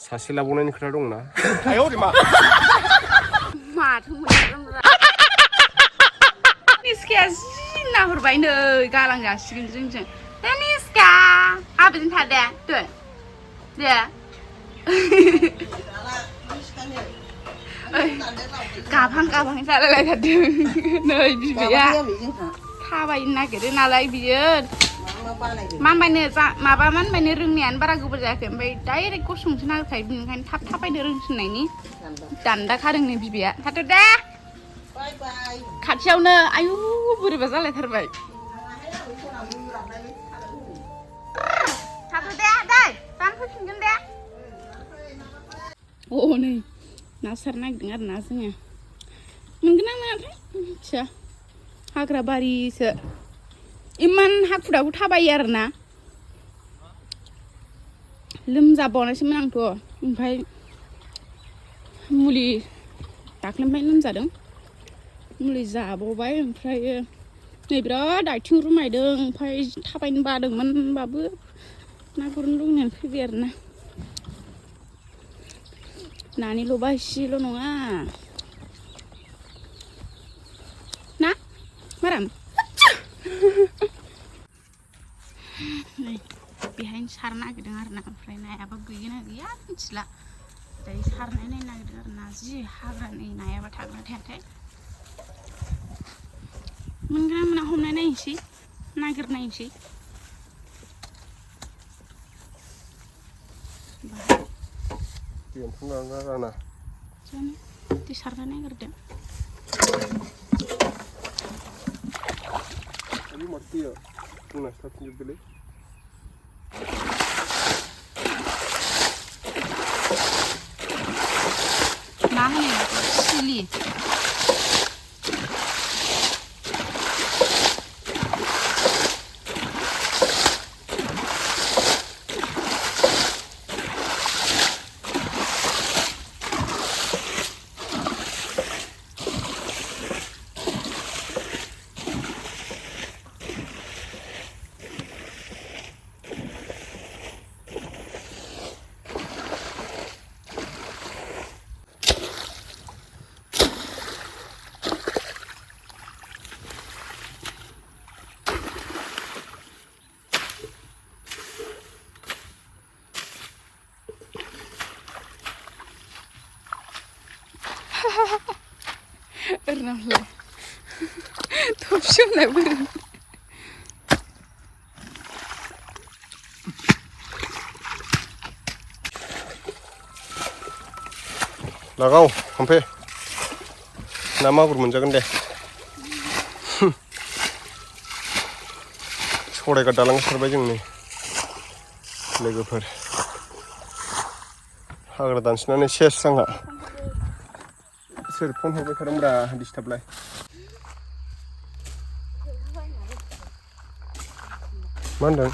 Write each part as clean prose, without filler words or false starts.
सासे लाबावनायनि खोथा दंना माथो निस्काया जि नाहरबाय नै गालां जासिगोन जोंजों निस्का आबैजों थादे दे गाभां जालायलायथारदों नै बिमाया थाबायनो नागिरो नालाय बियो मानबायनो रोंनायानो बारा गोबाव जायाखै ओमफ्राय डाइरेक्ट गसंसो नागिरखायो बिनिखायनो थाब थाबायनो रोंसिननायनि दान्दा खादोंनो बिबैया थाथ' दे खाथियावनो आयु बोरैबा जालायथारबाय थाथ' दे दानफैफिनगोन दे नै ना सारनो नागिरदों आरो ना जोङो मोनगोन ना मोनाथाय मिथिया हाग्रा बारिसो इमान हाखु दाखु थाबायो आरो ना लोमजाबावनायसोमोन आंथ' ओमफ्राय मुलि दाख्लैनिफ्राय लोमजादों मुलि जाबावबाय ओमफ्रायो नै बिराद आथिं रुमायदों ओमफ्राय थाबायनो बादोंमोन होनबाबो ना गुरनो लुगैनानै फैबाय आरो ना नानिल'बा इसेल' नङा ना माराम नै बेहायनो सारनो नागिरदों आरो ना ओमफ्राय नायाबा गैयोना गैया मिथिला दायो सारनाय नायनो नागिरदों आरो ना जि हाग्रा नै नायाबा थागोना थायाथाय मोनगोन ना मोना हमनाय नायनोसै नागिरनायनोसै दै सारनो नागिरदों मा होनो सिलि Ernalah, top show nak ber. Lagau, sampai. Nama aku menjaga deh. Sore ke dalang serba jeng nih. Legoper. Hagra dan senane ses sangat. Phone hobby kadang berah disturb lagi. Mana?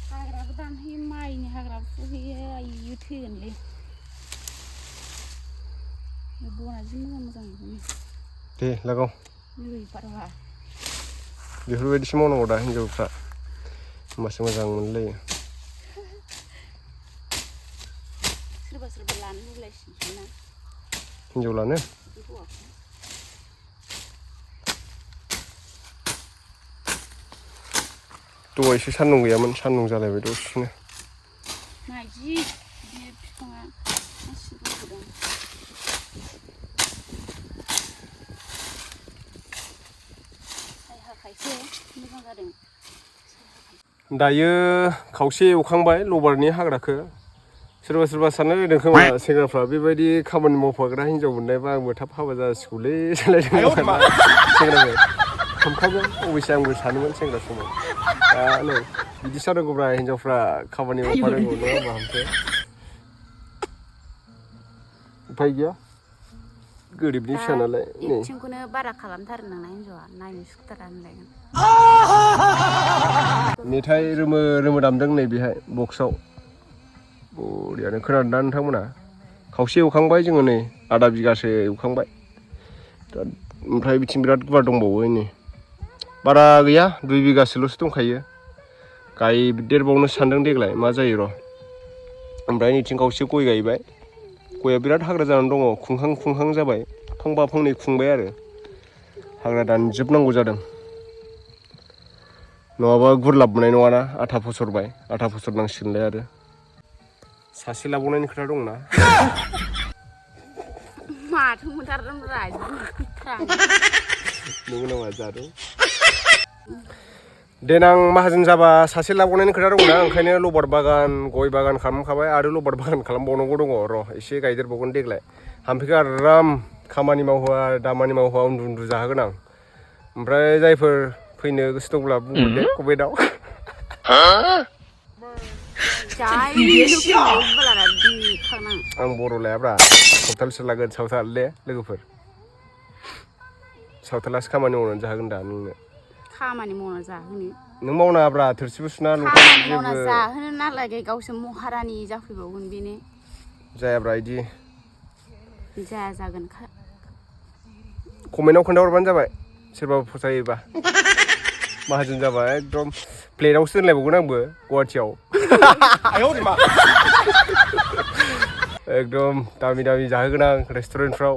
Hagra betan himai ni hagra puhi ayu tian le. Ibu aja macam ni. Deh, lagu. Ni parah. Di luar di semua orang dah hijau tak. Masih macam ni. Hinjaulannya tuh isi sandung ya men sandung jalan itu sini ngaji di tengah masih kurang saya kaise मोजां जादों दायो खावसे एवखांबाय लबारनि हाग्राखौ सोरबा सानो लुबैदों खोमा सेंग्राफ्रा बेबायदि खामानि मावफाग्रा हिनजाव मोननायबा आंबो थाब हाबा जासिगौलै सालायदों सेंग्राफोर खामखागोन अबयसे आंबो सानोमोन सेंग्रा समाव दा नै बिदि सानांगौब्रा हिनजावफ्रा खामानि मावफानांगौ नङा होमबा ओमफ्राय उफाय गैया गोरिबनि फिसा नालाय नै एक्टिंखौनो बारा खालामथारो नोंना हिनजावा नायनो सुखुथारा होनलायगोन मेथाइ रोमो दामदों नै बेहाय बक्सआव बरियानो खोनादों ना नोंथांमोना खावसे एवखांबाय जोङो नै आधा बिगासो एवखांबाय दा ओमफ्राय बिथिं बिराद गुवार दंबावो नै बारा गैया 2 बिगासोल'सो दंखायो गायदेरबावनो सानदों देग्लाय मा जायो र'। ओमफ्राय नैथिं खावसे गय गायबाय। गया बिराद हाग्रा जानानै दङ खुंहां जाबाय फांबा फांनै खुंबाय आरो हाग्रा दानजोबनांगौ जादों नङाबा गुरलाब मोननाय नङाना आथा फसरनांसिगोनलाय आरो सासे लाबावनायनि खोथा दंना माथो मोनथारदोंब्रा नंगौ नामा जादों देनां माहाजोन जाबा सासे लाबावनायनि खोथा दंना ओंखायनो लबार बागान गय बागान खालामखाबाय आरो लबार बागान खालामबावनांगौ दङ र' एसे गायदेरबावगोन देग्लाय हाम्फेखौ आराम खामानि मावहोआ दामानि मावहोआ उन्दु जाहोगोन आं ओमफ्राय जायफोर फैनो गोसो दंब्ला बुंहर दे कमेन्टआव आं बर' लायाब्रा सावथालसो लागोन सावथाल दे लोगोफोर सावथालासो खामानि मावनानै जाहोगोन दा नोंनो खामानि मावना जाहोनो नों मावनाङाब्रा थोरसिबो सुना खामानि मावना जाहोनो नालागे गावसोर महारानि जाफैबावगोन बेनो जायाब्रा इदि जाया जागोन कमेन्टआव खोन्थाहरबानो जाबाय सोरबा फसायोबा माहाजोन जाबा एकदम प्लेटआवसो दोनलायबावगोन आंबो गुवाहाटियाव एकदम दामि जाहोगोन आं रेस्टुरेन्टफ्राव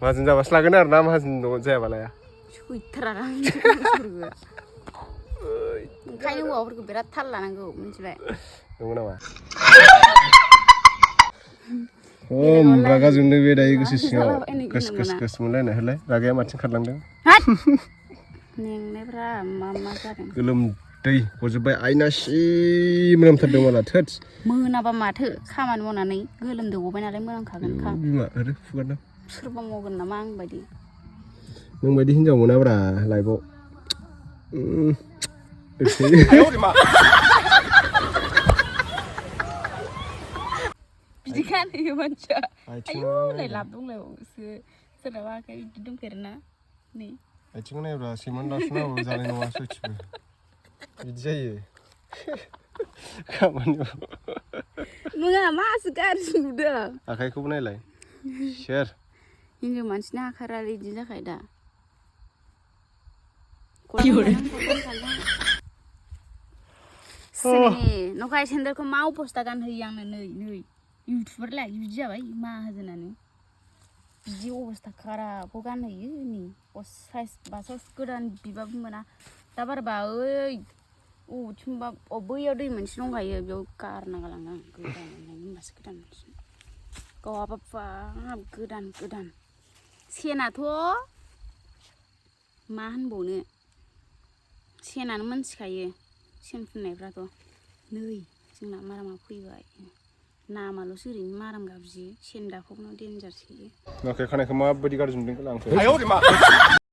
माहाजोन जाबासो लागोन आरो ना माहाजोन जायाबा लाया ओंखायनो हौवाफोरखौ बिराद थाल लानांगौ मिथिबाय नंगौ नामा खम रागा जोंदों बे दायो गोसो सिङाव गोस मोनलायनाय होलाय रागाया माथिं खारलांदों मेंनायफ्रा मा जादों गोलोमदै गजोब्बाय आयना सि मोनामथारदों माला थोद मोनाबा माथो खामानि मावनानै गोलोमदै गबाय नालाय मोनामखागोनखा बिमा ओरै फुगारदों सोरबा मावगोन नामा आं बायदि नों बायदि हिनजाव मोनाब्रा लाइफआव बिदि खानो मानसिया आयौ नै लाब दंलायबावोसो सोरनाबा आखाइ बिदि दंफेरोना नै आथिंखौ नायब्रा सैमानो दानस'नाबो जानाय नङा सयथिबो बिदि जायो खामानि नङा मासो गाज्रि नुदों आखाइखौबो नायलाय सेर हिनजाव मानसिनि आखारा बिदि जाखायो दा नखाय सेन्देलखौ मा अबस्था गानहोयो आंनो नै इउटुबार लाय बिदि जाबाय माहाजोनानो बिदि अबस्था खाराबखौ गानहोयो नै साइज बासाइज गोदान बिबाबो मोना दा बारबा ओइ अबेथिंबा बैयाव दै मोनसे दंखायो बेयाव गारना गालांनो आं गोदान होनबासो गोदान मोनसिन गावहाबा बाब गोदान सेनाथ' मा होनबावनो सेनानो मोनथिखायो सेन फुननायफ्राथ' नै जोंना मारामा फैबाय नामाल'सो ओरैनो माराम गाबजियो सेन दाफबनायाव देन्जार सोयो खानायखौ माबायदि गाज्रि मोनदों आंखौ